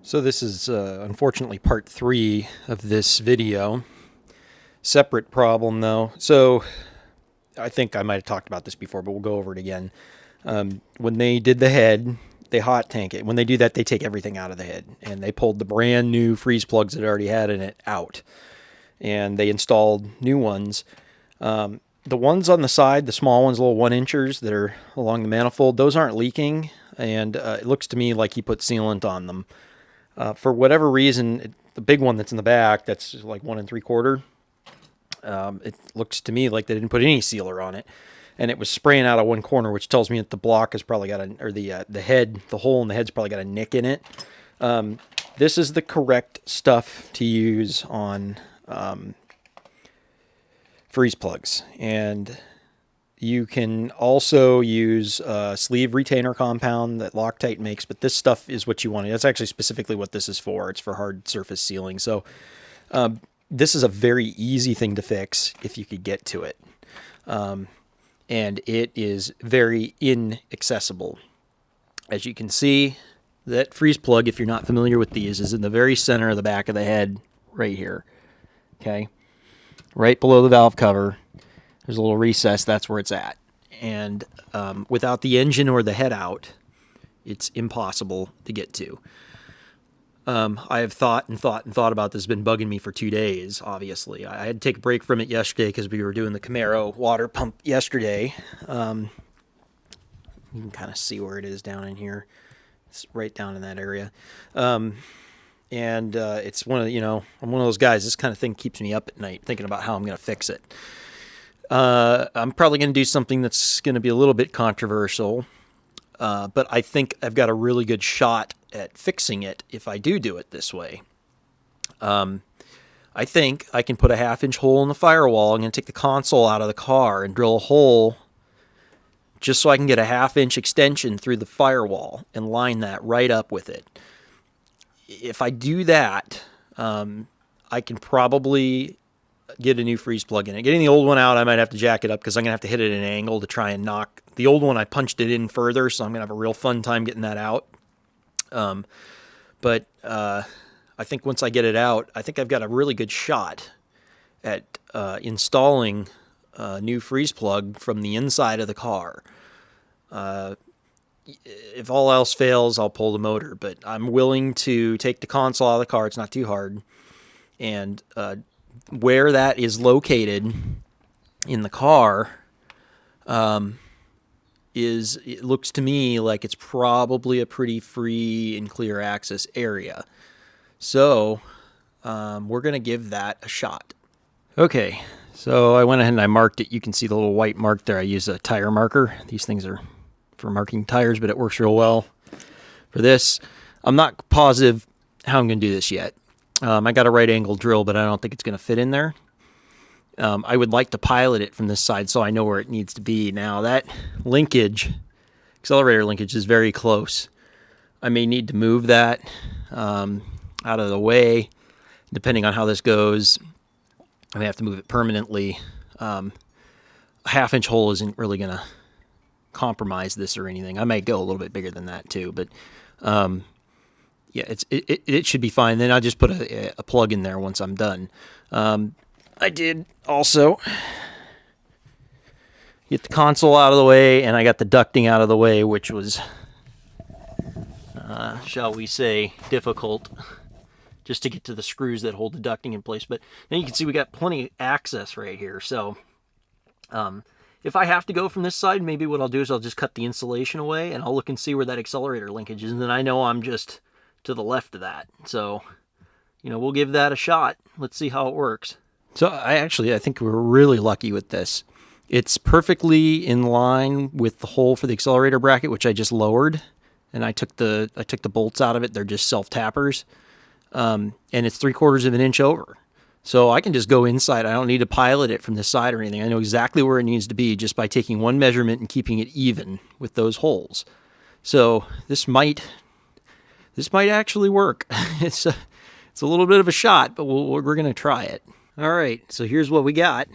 So this is unfortunately part 3 of this video. Separate problem though. So I think I might have talked about this before, but we'll go over it again. When they did the head, they hot tank it. When they do that, they take everything out of the head. And they pulled the brand new freeze plugs that it already had in it out. And they installed new ones. The ones on the side, the small ones, little 1-inchers that are along the manifold, those aren't leaking. And it looks to me like he put sealant on them. For whatever reason, the big one that's in the back, that's like 1 3/4. It looks to me like they didn't put any sealer on it, and it was spraying out of one corner, which tells me that the block has probably got the head, the hole in the head's probably got a nick in it. This is the correct stuff to use on freeze plugs, and you can also use sleeve retainer compound that Loctite makes, but this stuff is what you want. That's actually specifically what this is for. It's for hard surface sealing. So this is a very easy thing to fix if you could get to it. And it is very inaccessible. As you can see, that freeze plug, if you're not familiar with these, is in the very center of the back of the head right here. Okay? Right below the valve cover. There's a little recess, that's where it's at. And without the engine or the head out, it's impossible to get to. I have thought about this. It's been bugging me for 2 days, obviously. I had to take a break from it yesterday because we were doing the Camaro water pump yesterday. You can kind of see where it is down in here. It's right down in that area. It's one of the, I'm one of those guys, this kind of thing keeps me up at night thinking about how I'm going to fix it. I'm probably going to do something that's going to be a little bit controversial, but I think I've got a really good shot at fixing it if I do it this way. I think I can put a 1/2-inch hole in the firewall. I'm going to take the console out of the car and drill a hole just so I can get a 1/2-inch extension through the firewall and line that right up with it. If I do that, I can probably get a new freeze plug in it. Getting the old one out, I might have to jack it up because I'm going to have to hit it at an angle to try and knock. The old one, I punched it in further, so I'm going to have a real fun time getting that out. But I think once I get it out, I think I've got a really good shot at installing a new freeze plug from the inside of the car. If all else fails, I'll pull the motor, but I'm willing to take the console out of the car. It's not too hard. And where that is located in the car it looks to me like it's probably a pretty free and clear access area. So we're going to give that a shot. Okay, so I went ahead and I marked it. You can see the little white mark there. I use a tire marker. These things are for marking tires, but it works real well for this. I'm not positive how I'm going to do this yet. I got a right angle drill, but I don't think it's going to fit in there. I would like to pilot it from this side so I know where it needs to be. Now that linkage, accelerator linkage, is very close. I may need to move that out of the way, depending on how this goes. I may have to move it permanently. A 1/2-inch hole isn't really going to compromise this or anything. I might go a little bit bigger than that too, but yeah, it should be fine. Then I'll just put a plug in there once I'm done. I did also get the console out of the way, and I got the ducting out of the way, which was, shall we say, difficult just to get to the screws that hold the ducting in place. But then you can see we got plenty of access right here. So if I have to go from this side, maybe what I'll do is I'll just cut the insulation away, and I'll look and see where that accelerator linkage is, and then I know I'm just to the left of that. So, we'll give that a shot. Let's see how it works. So I think we're really lucky with this. It's perfectly in line with the hole for the accelerator bracket, which I just lowered, and I took the bolts out of it. They're just self-tappers, and it's 3/4 of an inch over. So I can just go inside. I don't need to pilot it from this side or anything. I know exactly where it needs to be just by taking one measurement and keeping it even with those holes. So this might actually work. It's a little bit of a shot, but we're going to try it. All right, so here's what we got.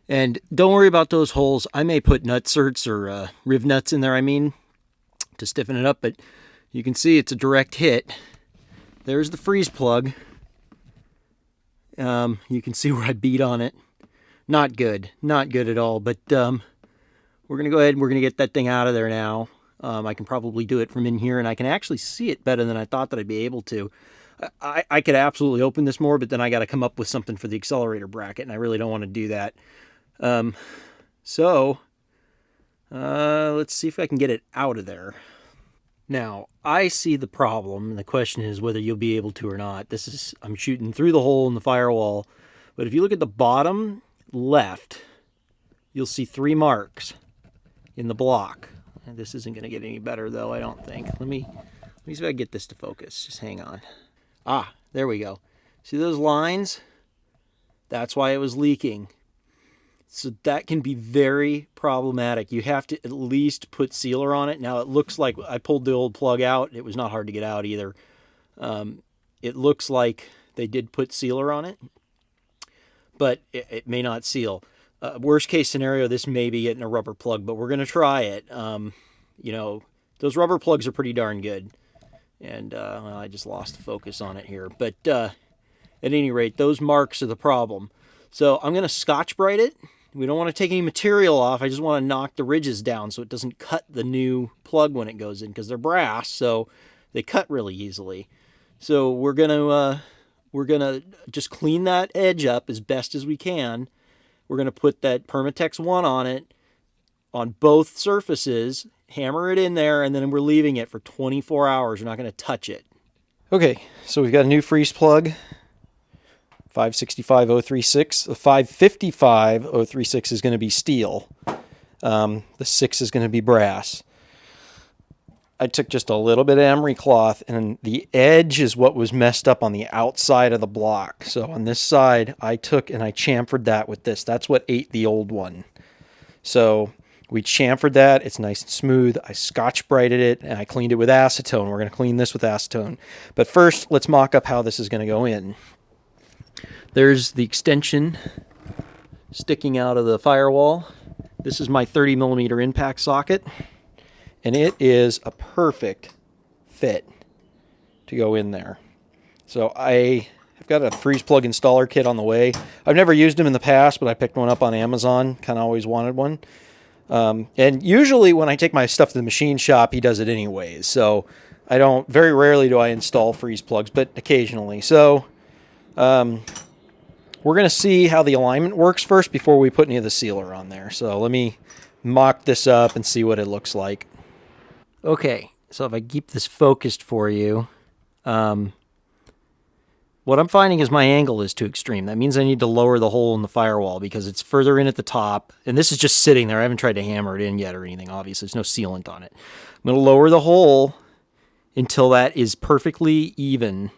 And don't worry about those holes. I may put nutserts or riv nuts in there, to stiffen it up, but you can see it's a direct hit. there's the freeze plug. You can see where I beat on it. Not good. Not good at all. But we're going to go ahead and we're going to get that thing out of there now. I can probably do it from in here, and I can actually see it better than I thought that I'd be able to. I could absolutely open this more, but then I got to come up with something for the accelerator bracket, and I really don't want to do that. Let's see if I can get it out of there. Now, I see the problem, and the question is whether you'll be able to or not. I'm shooting through the hole in the firewall, but if you look at the bottom left, you'll see 3 marks in the block. And this isn't going to get any better, though, I don't think. Let me see if I can get this to focus. Just hang on. Ah, there we go. See those lines? That's why it was leaking. So that can be very problematic. You have to at least put sealer on it. Now, it looks like I pulled the old plug out. It was not hard to get out either. It looks like they did put sealer on it, but it may not seal. Worst case scenario, this may be getting a rubber plug, but we're going to try it. Those rubber plugs are pretty darn good. And well, I just lost focus on it here. But at any rate, those marks are the problem. So I'm going to Scotch-Brite it. We don't want to take any material off. I just want to knock the ridges down so it doesn't cut the new plug when it goes in, because they're brass, so they cut really easily. So we're gonna just clean that edge up as best as we can. We're gonna put that Permatex 1 on it on both surfaces, hammer it in there, and then we're leaving it for 24 hours. We're not going to touch it. Okay, so we've got a new freeze plug. 565.036. The 555.036 is going to be steel. The 6 is going to be brass. I took just a little bit of emery cloth, and the edge is what was messed up on the outside of the block. So on this side, I took and I chamfered that with this. That's what ate the old one. So we chamfered that. It's nice and smooth. I Scotch-Brited it, and I cleaned it with acetone. We're going to clean this with acetone. But first, let's mock up how this is going to go in. There's the extension sticking out of the firewall. This is my 30 millimeter impact socket, and it is a perfect fit to go in there. So I've got a freeze plug installer kit on the way. I've never used them in the past, but I picked one up on Amazon. Kind of always wanted one. And usually when I take my stuff to the machine shop, he does it anyways. So very rarely do I install freeze plugs, but occasionally. So we're going to see how the alignment works first before we put any of the sealer on there. So let me mock this up and see what it looks like. Okay, so if I keep this focused for you, what I'm finding is my angle is too extreme. That means I need to lower the hole in the firewall because it's further in at the top. And this is just sitting there. I haven't tried to hammer it in yet or anything, obviously. There's no sealant on it. I'm going to lower the hole until that is perfectly even.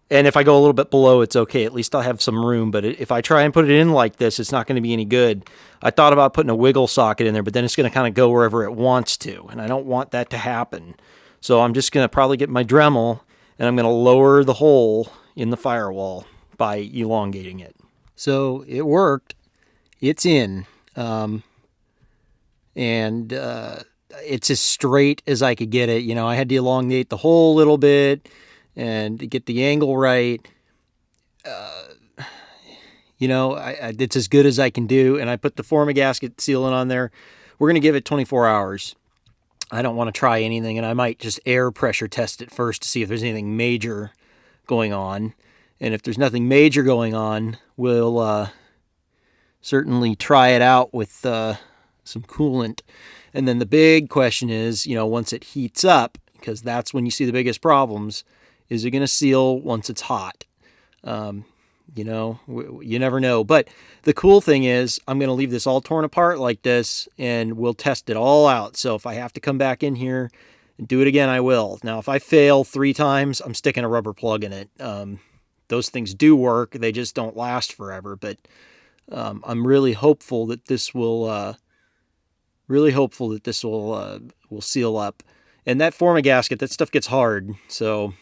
And if I go a little bit below, it's okay. At least I'll have some room. But if I try and put it in like this, it's not going to be any good. I thought about putting a wiggle socket in there, but then it's going to kind of go wherever it wants to. And I don't want that to happen. So I'm just going to probably get my Dremel, and I'm going to lower the hole in the firewall by elongating it. So it worked. It's in. It's as straight as I could get it. You know, I had to elongate the hole a little bit and to get the angle right. It's as good as I can do. And I put the Formagasket sealant on there. We're going to give it 24 hours. I don't want to try anything, and I might just air pressure test it first to see if there's anything major going on. And if there's nothing major going on, we'll certainly try it out with some coolant. And then the big question is, once it heats up, because that's when you see the biggest problems, is it going to seal once it's hot? You never know. But the cool thing is I'm going to leave this all torn apart like this, and we'll test it all out. So if I have to come back in here and do it again, I will. Now, if I fail 3 times, I'm sticking a rubber plug in it. Those things do work. They just don't last forever. But I'm really hopeful that this will will seal up. And that Formagasket, that stuff gets hard. So,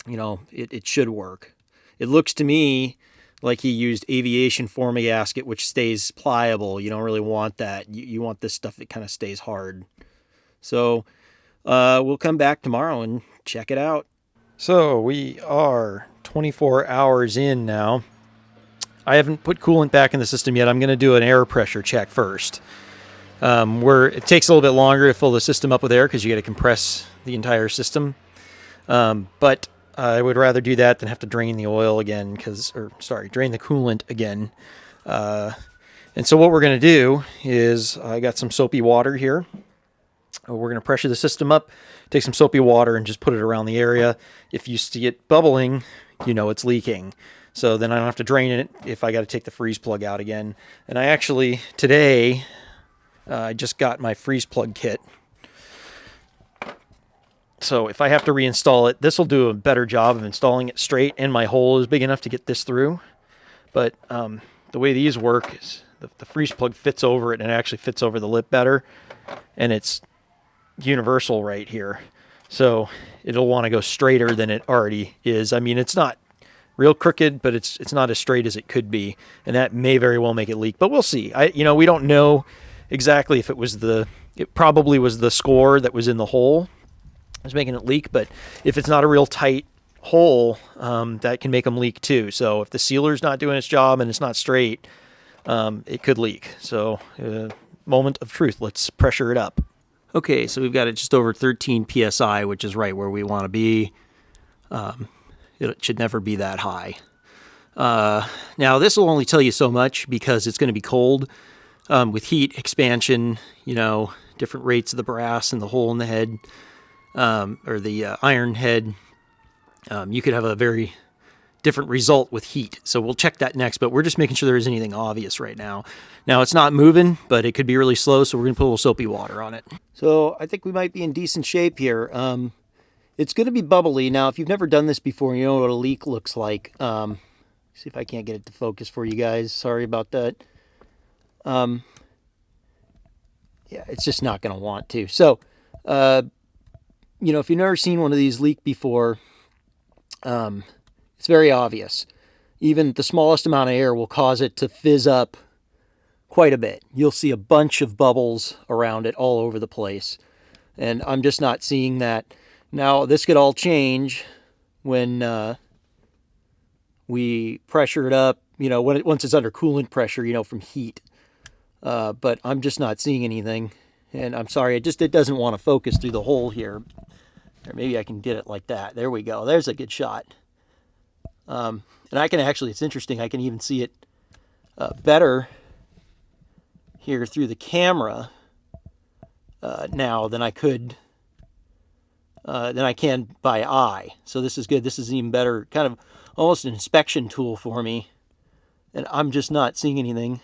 it should work. It looks to me like he used aviation Formagasket, which stays pliable. You don't really want that. You want this stuff that kind of stays hard. So we'll come back tomorrow and check it out. So we are 24 hours in now. I haven't put coolant back in the system yet. I'm going to do an air pressure check first. Where it takes a little bit longer to fill the system up with air because you got to compress the entire system. But I would rather do that than have to drain the oil again, drain the coolant again. And so what we're going to do is I got some soapy water here. We're going to pressure the system up, take some soapy water and just put it around the area. If you see it bubbling, you know it's leaking. So then I don't have to drain it if I got to take the freeze plug out again. And I actually, today, I just got my freeze plug kit. So if I have to reinstall it, this will do a better job of installing it straight, and my hole is big enough to get this through. But the way these work is the freeze plug fits over it, and it actually fits over the lip better. And it's universal right here. So it'll want to go straighter than it already is. I mean, it's not real crooked, but it's not as straight as it could be. And that may very well make it leak, but we'll see. We don't know exactly if it probably was the score that was in the hole was making it leak, but if it's not a real tight hole, that can make them leak too. So if the sealer's not doing its job and it's not straight, it could leak. So moment of truth, let's pressure it up. Okay, so we've got it just over 13 psi, which is right where we want to be. It should never be that high. Now this will only tell you so much because it's going to be cold. With heat expansion, different rates of the brass and the hole in the head, or the iron head, you could have a very different result with heat. So we'll check that next, but we're just making sure there isn't anything obvious right now. Now it's not moving, but it could be really slow, so we're going to put a little soapy water on it. So I think we might be in decent shape here. It's going to be bubbly. Now, if you've never done this before, you know what a leak looks like. See if I can't get it to focus for you guys. Sorry about that. Yeah, it's just not going to want to. So, if you've never seen one of these leak before, it's very obvious. Even the smallest amount of air will cause it to fizz up quite a bit. You'll see a bunch of bubbles around it all over the place. And I'm just not seeing that. Now, this could all change when we pressure it up, once it's under coolant pressure, from heat. But I'm just not seeing anything. And I'm sorry, it doesn't want to focus through the hole here. Or maybe I can get it like that. There we go. There's a good shot. And I can actually, it's interesting, I can even see it better here through the camera now than I can by eye. So this is good. This is even better, kind of almost an inspection tool for me. And I'm just not seeing anything.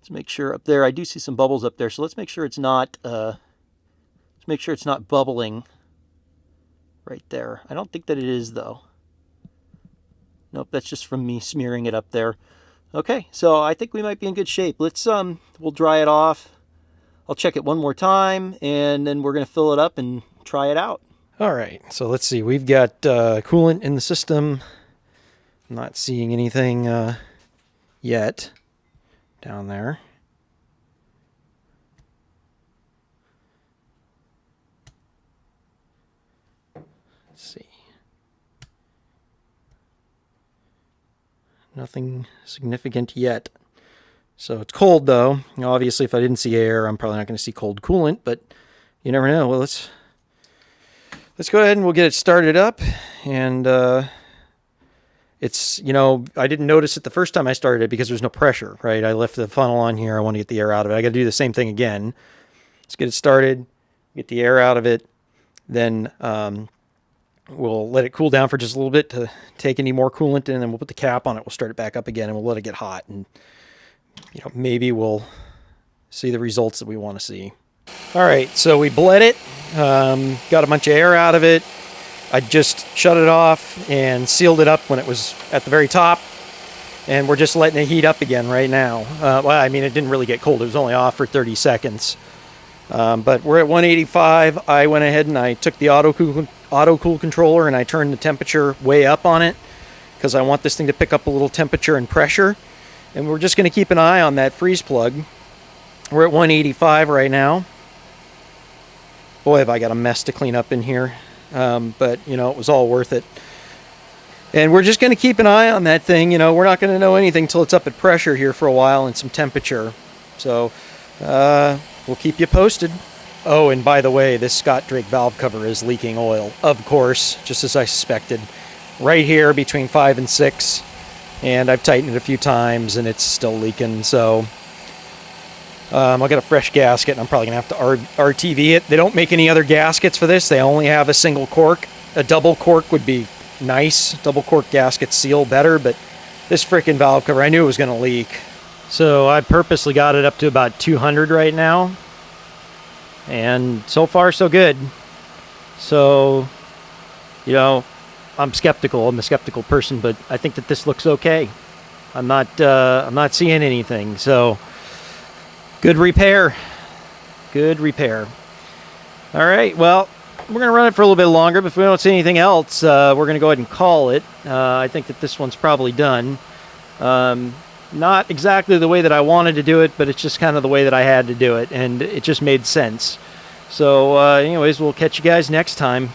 Let's make sure up there. I do see some bubbles up there, so let's make sure it's not. Bubbling right there. I don't think that it is though. Nope, that's just from me smearing it up there. Okay, so I think we might be in good shape. Let's we'll dry it off. I'll check it one more time, and then we're gonna fill it up and try it out. All right, so let's see. We've got coolant in the system. I'm not seeing anything yet down there. Let's see. Nothing significant yet. So it's cold though. Obviously, if I didn't see air, I'm probably not going to see cold coolant, but you never know. Well, let's go ahead and we'll get it started up. And it's, I didn't notice it the first time I started it because there's no pressure, right? I left the funnel on here. I want to get the air out of it. I got to do the same thing again. Let's get it started, get the air out of it. Then we'll let it cool down for just a little bit to take any more coolant in, and then we'll put the cap on it. We'll start it back up again, and we'll let it get hot. And, maybe we'll see the results that we want to see. All right, so we bled it, got a bunch of air out of it. I just shut it off and sealed it up when it was at the very top. And we're just letting it heat up again right now. It didn't really get cold. It was only off for 30 seconds. But we're at 185. I went ahead and I took the auto cool controller and I turned the temperature way up on it because I want this thing to pick up a little temperature and pressure. And we're just going to keep an eye on that freeze plug. We're at 185 right now. Boy, have I got a mess to clean up in here. but you know, it was all worth it. And we're just going to keep an eye on that thing. You know, we're not going to know anything till it's up at pressure here for a while and some temperature. So we'll keep you posted. Oh, and by the way, this Scott Drake valve cover is leaking oil, of course, just as I suspected. Right here between 5 and 6, and I've tightened it a few times and it's still leaking. So I'll get a fresh gasket, and I'm probably going to have to RTV it. They don't make any other gaskets for this. They only have a single cork. A double cork would be nice. Double cork gaskets seal better, but this frickin' valve cover, I knew it was going to leak. So I purposely got it up to about 200 right now, and so far so good. So, you know, I'm skeptical. I'm a skeptical person, but I think that this looks okay. I'm not seeing anything. So good repair. Good repair. All right, well, we're going to run it for a little bit longer, but if we don't see anything else, we're going to go ahead and call it. I think that this one's probably done. Not exactly the way that I wanted to do it, but it's just kind of the way that I had to do it, and it just made sense. So anyways, we'll catch you guys next time.